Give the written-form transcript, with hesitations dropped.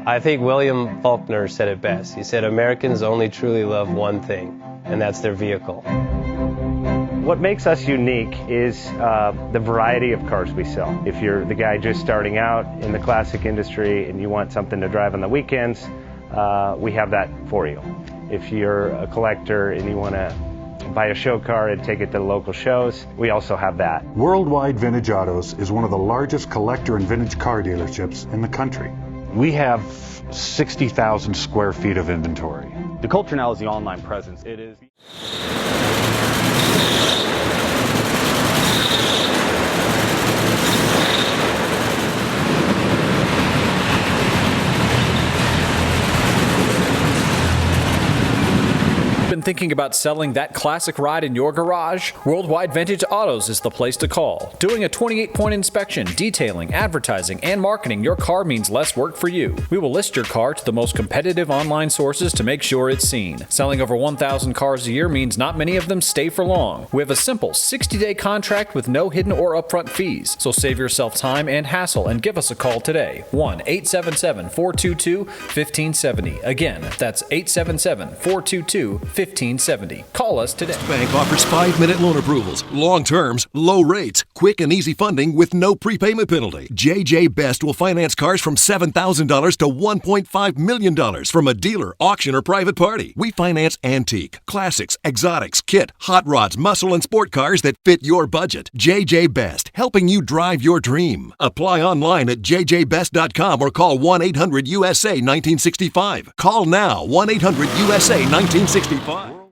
I think William Faulkner said it best. He said, Americans only truly love one thing, and that's their vehicle. What makes us unique is the variety of cars we sell. If you're the guy just starting out in the classic industry and you want something to drive on the weekends, we have that for you. If you're a collector and you want to buy a show car and take it to the local shows, we also have that. Worldwide Vintage Autos is one of the largest collector and vintage car dealerships in the country. We have 60,000 square feet of inventory. The culture now is the online presence. It is. Been thinking about selling that classic ride in your garage? Worldwide Vintage Autos is the place to call. Doing a 28-point inspection, detailing, advertising, and marketing your car means less work for you. We will list your car to the most competitive online sources to make sure it's seen. Selling over 1,000 cars a year means not many of them stay for long. We have a simple 60-day contract with no hidden or upfront fees. So save yourself time and hassle and give us a call today. 1-877-422-1570. Again, that's 877-422-1570. Call us today. Bank offers 5-minute loan approvals, long terms, low rates, quick and easy funding with no prepayment penalty. JJ Best will finance cars from $7,000 to $1.5 million from a dealer, auction, or private party. We finance antique, classics, exotics, kit, hot rods, muscle, and sport cars that fit your budget. JJ Best, helping you drive your dream. Apply online at jjbest.com or call 1-800-USA-1965. Call now, 1-800-USA-1965.